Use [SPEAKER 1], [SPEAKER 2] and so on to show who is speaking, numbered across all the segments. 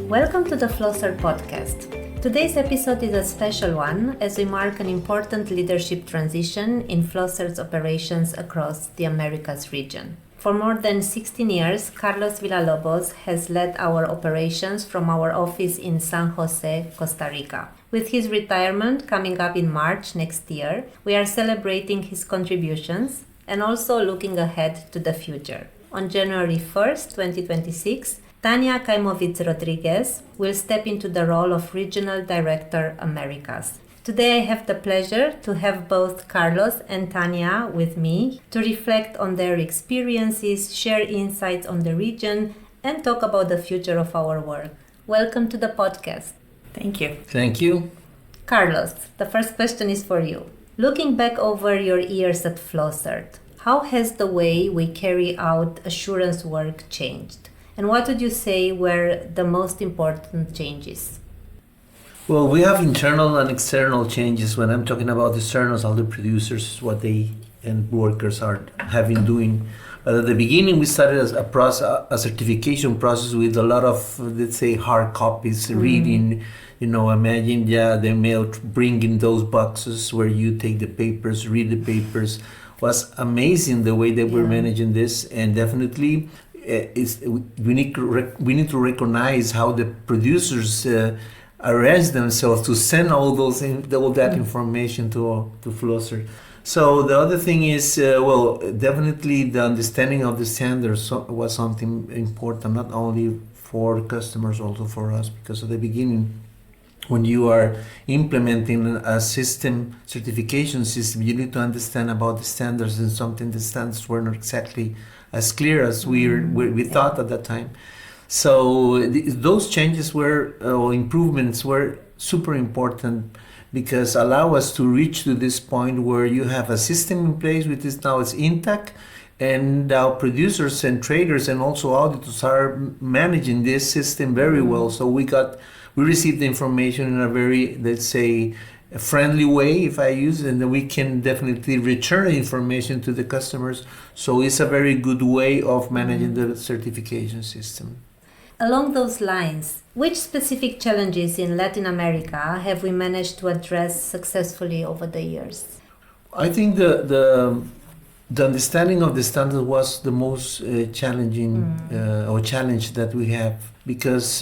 [SPEAKER 1] Welcome to the FLOCERT podcast. Today's episode is a special one as we mark an important leadership transition in FLOCERT's operations across the Americas region. For more than 16 years, Carlos Villalobos has led our operations from our office in San José, Costa Rica. With his retirement coming up in March next year, we are celebrating his contributions and also looking ahead to the future. On January 1st, 2026, Tania Kaimowitz Rodríguez will step into the role of Regional Director Americas. Today I have the pleasure to have both Carlos and Tania with me to reflect on their experiences, share insights on the region, and talk about the future of our work. Welcome to the podcast.
[SPEAKER 2] Thank you.
[SPEAKER 3] Thank you.
[SPEAKER 1] Carlos, the first question is for you. Looking back over your years at FLOCERT, how has the way we carry out assurance work changed? And what would you say were the most important changes?
[SPEAKER 3] Well, we have internal and external changes. When I'm talking about externals, all the producers, what they and workers have been doing. At the beginning, we started as a certification process with a lot of, let's say, hard copies, reading. Imagine the mail bringing those boxes where you take the papers, read the papers. Was amazing the way they were managing this, and definitely we need to recognize how the producers arrange themselves to send all that information to FLOCERT. So the other thing is, definitely the understanding of the standards was something important, not only for customers, also for us, because at the beginning, when you are implementing a certification system, you need to understand about the standards, and something the standards were not exactly as clear as we thought at that time. So those changes improvements were super important, because allow us to reach to this point where you have a system in place which is now intact, and our producers and traders and also auditors are managing this system very well. So we received the information in a very, let's say, a friendly way, if I use, and then we can definitely return information to the customers. So it's a very good way of managing the certification system.
[SPEAKER 1] Along those lines, which specific challenges in Latin America have we managed to address successfully over the years?
[SPEAKER 3] I think the understanding of the standard was the most challenging challenge that we have, because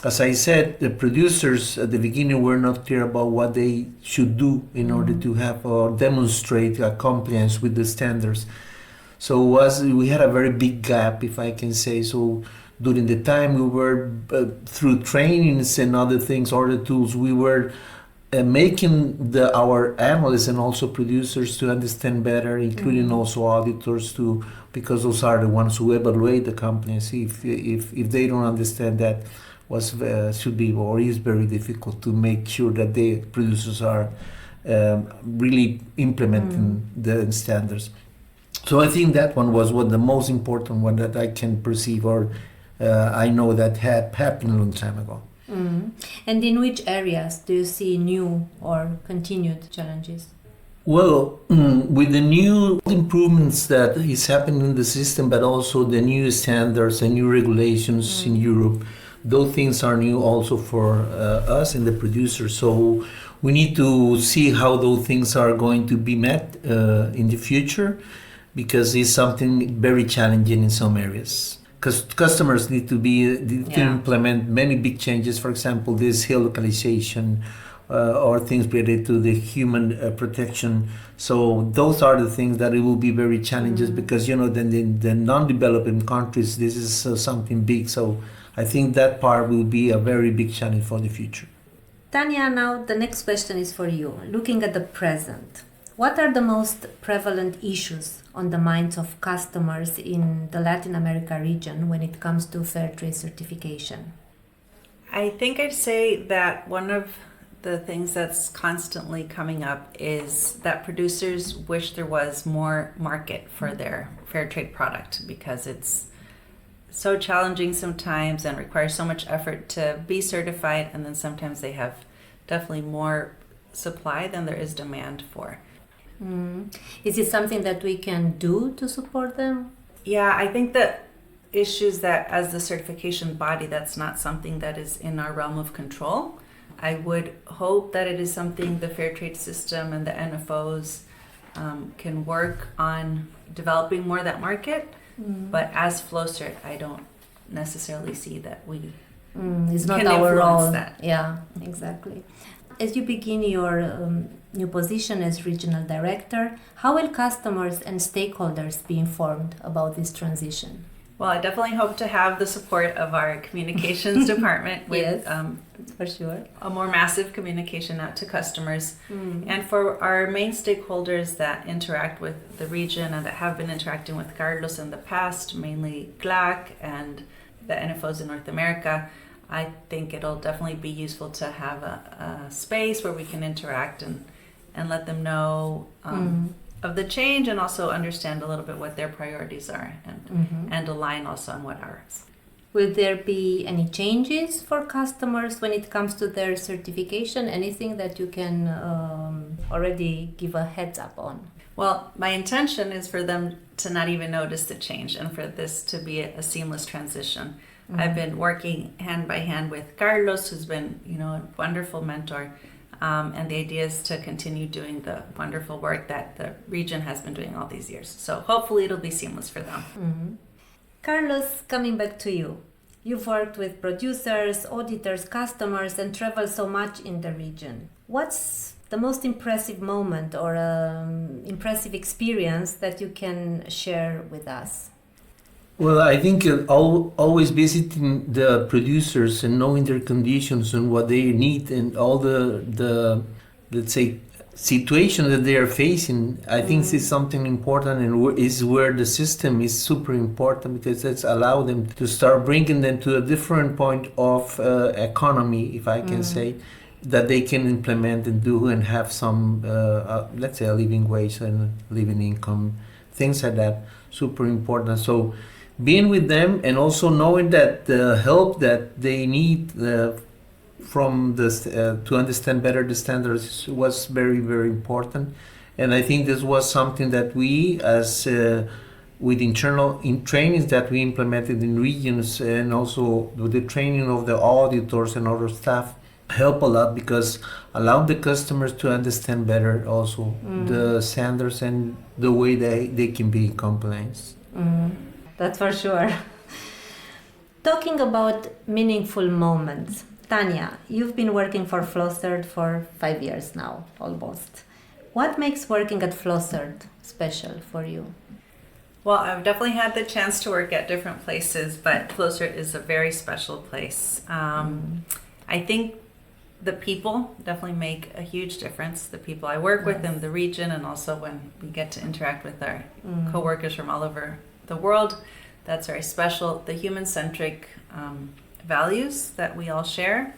[SPEAKER 3] as I said, the producers at the beginning were not clear about what they should do in order to have or demonstrate a compliance with the standards. So we had a very big gap, if I can say so. During the time we were through trainings and other things, other tools, we were making our analysts and also producers to understand better, including also auditors because those are the ones who evaluate the companies. If they don't understand that, should be or is very difficult to make sure that the producers are really implementing the standards. So I think that one was the most important one that I can perceive, or I know that had happened a long time ago.
[SPEAKER 1] And in which areas do you see new or continued challenges?
[SPEAKER 3] Well, with the new improvements that is happening in the system, but also the new standards and new regulations in Europe, those things are new also for us and the producers. So we need to see how those things are going to be met in the future, because it's something very challenging in some areas. Because customers need to implement many big changes. For example, this geolocalization or things related to the human protection. So those are the things that it will be very challenges, because then the non-developing countries, this is something big. So I think that part will be a very big challenge for the future.
[SPEAKER 1] Tania, now the next question is for you. Looking at the present, what are the most prevalent issues on the minds of customers in the Latin America region when it comes to fair trade certification?
[SPEAKER 2] I think I'd say that one of the things that's constantly coming up is that producers wish there was more market for their fair trade product, because it's so challenging sometimes and requires so much effort to be certified, and then sometimes they have definitely more supply than there is demand for.
[SPEAKER 1] Is it something that we can do to support them?
[SPEAKER 2] Yeah, I think that issues that, as the certification body, that's not something that is in our realm of control. I would hope that it is something the fair trade system and the NFOs can work on developing more of that market. But as FLOCERT, I don't necessarily see that we
[SPEAKER 1] it's not
[SPEAKER 2] can
[SPEAKER 1] our
[SPEAKER 2] influence
[SPEAKER 1] role.
[SPEAKER 2] that.
[SPEAKER 1] Yeah, exactly. As you begin your new position as regional director, how will customers and stakeholders be informed about this transition?
[SPEAKER 2] Well, I definitely hope to have the support of our communications department with
[SPEAKER 1] Yes, for sure.
[SPEAKER 2] a more massive communication out to customers. And for our main stakeholders that interact with the region and that have been interacting with Carlos in the past, mainly GLAC and the NFOs in North America, I think it'll definitely be useful to have a space where we can interact and let them know of the change and also understand a little bit what their priorities are and align also on what ours.
[SPEAKER 1] Will there be any changes for customers when it comes to their certification? Anything that you can already give a heads up on?
[SPEAKER 2] Well, my intention is for them to not even notice the change and for this to be a seamless transition. I've been working hand by hand with Carlos, who's been, a wonderful mentor. And the idea is to continue doing the wonderful work that the region has been doing all these years. So hopefully it'll be seamless for them.
[SPEAKER 1] Carlos, coming back to you. You've worked with producers, auditors, customers, and traveled so much in the region. What's the most impressive moment or impressive experience that you can share with us?
[SPEAKER 3] Well, I think always visiting the producers and knowing their conditions and what they need and all the let's say situation that they are facing, I think this is something important and is where the system is super important because it's allow them to start bringing them to a different point of economy, if I can say, that they can implement and do and have some, let's say, a living wage and living income, things like that, super important. So being with them and also knowing that the help that they need from the to understand better the standards was very, very important. And I think this was something that we, as with internal trainings that we implemented in regions and also with the training of the auditors and other staff, help a lot because allow the customers to understand better also the standards and the way they can be in compliance.
[SPEAKER 1] That's for sure. Talking about meaningful moments, Tania, you've been working for FLOCERT for 5 years now, almost. What makes working at FLOCERT special for you?
[SPEAKER 2] Well, I've definitely had the chance to work at different places, but FLOCERT is a very special place. I think the people definitely make a huge difference. The people I work with in the region and also when we get to interact with our co-workers from all over the world, that's very special. The human-centric values that we all share,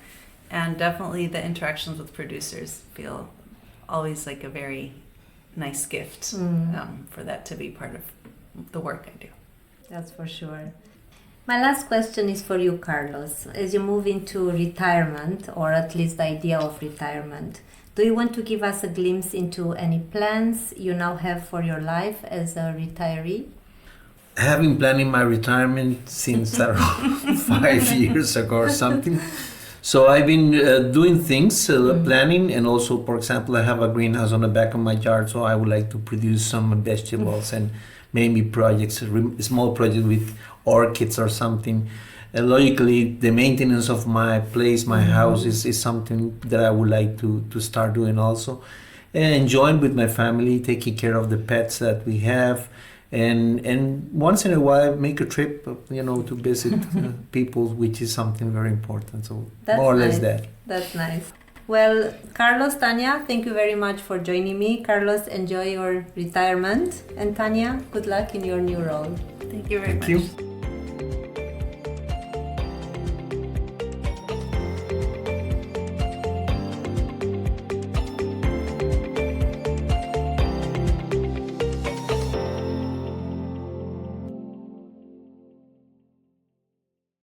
[SPEAKER 2] and definitely the interactions with producers feel always like a very nice gift for that to be part of the work I do.
[SPEAKER 1] That's for sure. My last question is for you, Carlos. As you move into retirement, or at least the idea of retirement, do you want to give us a glimpse into any plans you now have for your life as a retiree?
[SPEAKER 3] I have been planning my retirement since around 5 years ago or something. So I've been doing things, planning, and also, for example, I have a greenhouse on the back of my yard, so I would like to produce some vegetables and maybe projects, small projects with orchids or something. And logically, the maintenance of my place, my house, is something that I would like to start doing also. And enjoying with my family, taking care of the pets that we have. And once in a while make a trip, to visit people, which is something very important. So
[SPEAKER 1] That's
[SPEAKER 3] more or less
[SPEAKER 1] nice.
[SPEAKER 3] that.
[SPEAKER 1] That's nice. Well, Carlos, Tania, thank you very much for joining me. Carlos, enjoy your retirement. And Tania, good luck in your new role.
[SPEAKER 2] Thank you very much.
[SPEAKER 3] Thank you.